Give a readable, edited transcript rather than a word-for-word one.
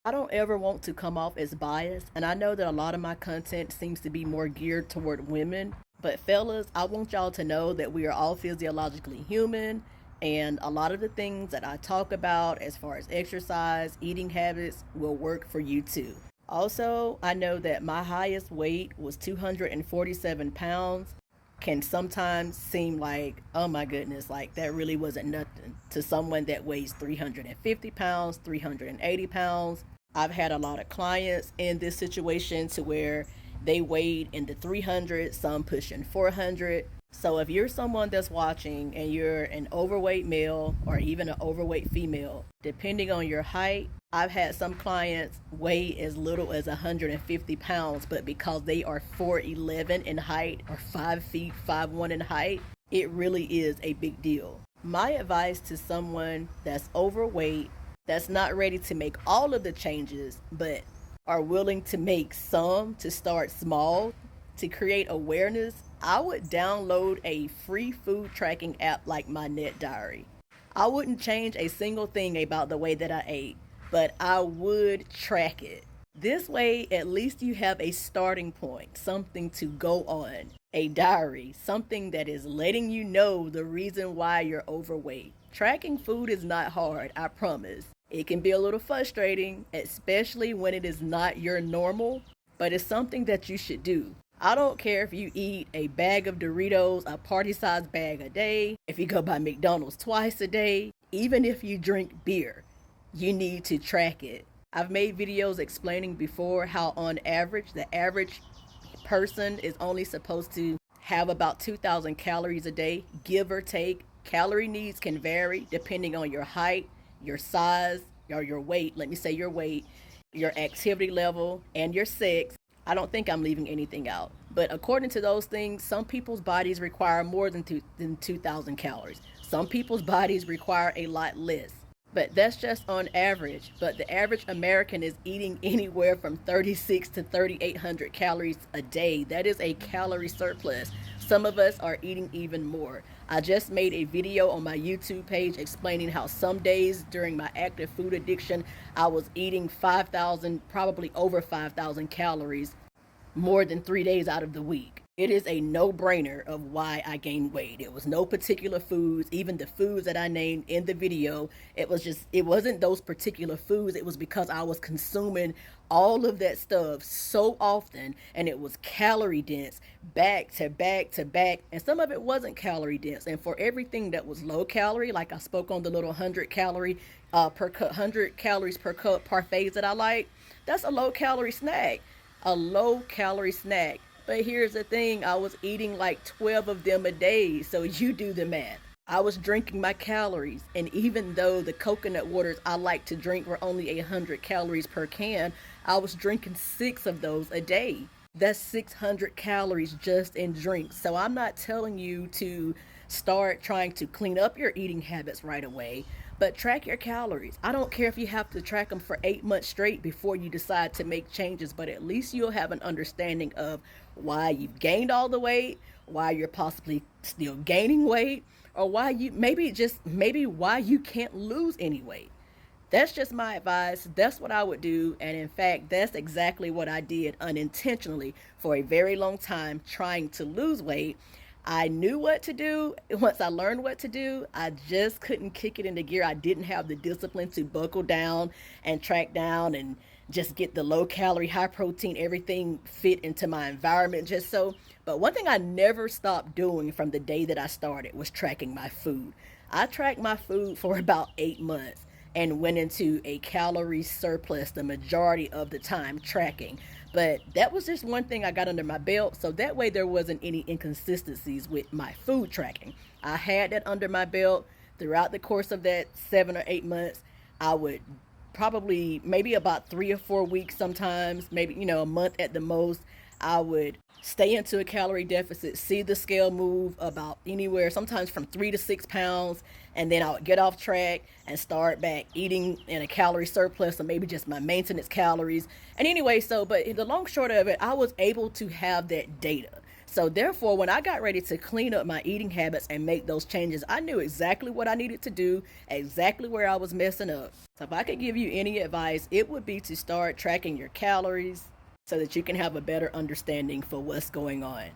I don't ever want to come off as biased, and I know that a lot of my content seems to be more geared toward women. But fellas, I want y'all to know that we are all physiologically human, and a lot of the things that I talk about as far as exercise, eating habits will work for you too. Also, I know that my highest weight was 247 pounds. Can sometimes seem like, oh my goodness, like that really wasn't nothing to someone that weighs 350 pounds, 380 pounds. I've had a lot of clients in this situation to where they weighed in the 300, some pushing 400. So if you're someone that's watching and you're an overweight male or even an overweight female, depending on your height, I've had some clients weigh as little as 150 pounds, but because they are 4'11 in height or 5 feet 5'1 in height, it really is a big deal. My advice to someone that's overweight, that's not ready to make all of the changes, but are willing to make some to start small to create awareness, I would download a free food tracking app like my Net Diary. I wouldn't change a single thing about the way that I ate, but I would track it. This way, at least you have a starting point, something to go on, a diary, something that is letting you know the reason why you're overweight. Tracking food is not hard, I promise. It can be a little frustrating, especially when it is not your normal, but it's something that you should do. I don't care if you eat a bag of Doritos, a party sized bag a day, if you go by McDonald's twice a day, even if you drink beer, you need to track it. I've made videos explaining before how, on average, the average person is only supposed to have about 2,000 calories a day, give or take. Calorie needs can vary depending on your height, your size, or your weight. Let me say your weight, your activity level, and your sex. I don't think I'm leaving anything out. But according to those things, some people's bodies require more than 2,000 calories. Some people's bodies require a lot less. But that's just on average. But the average American is eating anywhere from 36 to 3,800 calories a day. That is a calorie surplus. Some of us are eating even more. I just made a video on my YouTube page explaining how some days during my active food addiction, I was eating 5,000, probably over 5,000 calories more than 3 days out of the week. It is a no-brainer of why I gained weight. It was no particular foods, even the foods that I named in the video. It wasn't those particular foods. It was because I was consuming all of that stuff so often, and it was calorie dense, back to back to back, and some of it wasn't calorie dense. And for everything that was low calorie, like I spoke on the little 100 calories per cup parfaits that I like, that's a low calorie snack, a low calorie snack. But here's the thing, I was eating like 12 of them a day, so you do the math. I was drinking my calories, and even though the coconut waters I like to drink were only 100 calories per can, I was drinking 6 of those a day. That's 600 calories just in drinks. So I'm not telling you to start trying to clean up your eating habits right away, but track your calories. I don't care if you have to track them for 8 months straight before you decide to make changes, but at least you'll have an understanding of why you've gained all the weight, why you're possibly still gaining weight, or maybe why you can't lose any weight. That's just my advice. That's what I would do. And in fact, that's exactly what I did unintentionally for a very long time trying to lose weight. I knew what to do. Once I learned what to do, I just couldn't kick it into gear. I didn't have the discipline to buckle down and track down and just get the low calorie, high protein, everything fit into my environment just so. But one thing I never stopped doing from the day that I started was tracking my food. I tracked my food for about 8 months and went into a calorie surplus the majority of the time tracking. But that was just one thing I got under my belt, so that way there wasn't any inconsistencies with my food tracking. I had that under my belt throughout the course of that 7 or 8 months. I would probably maybe about 3 or 4 weeks sometimes, maybe, a month at the most. I would stay into a calorie deficit, see the scale move about anywhere, sometimes from 3 to 6 pounds, and then I would get off track and start back eating in a calorie surplus or maybe just my maintenance calories. And anyway, but the long short of it, I was able to have that data. So therefore, when I got ready to clean up my eating habits and make those changes, I knew exactly what I needed to do, exactly where I was messing up. So if I could give you any advice, it would be to start tracking your calories so that you can have a better understanding for what's going on.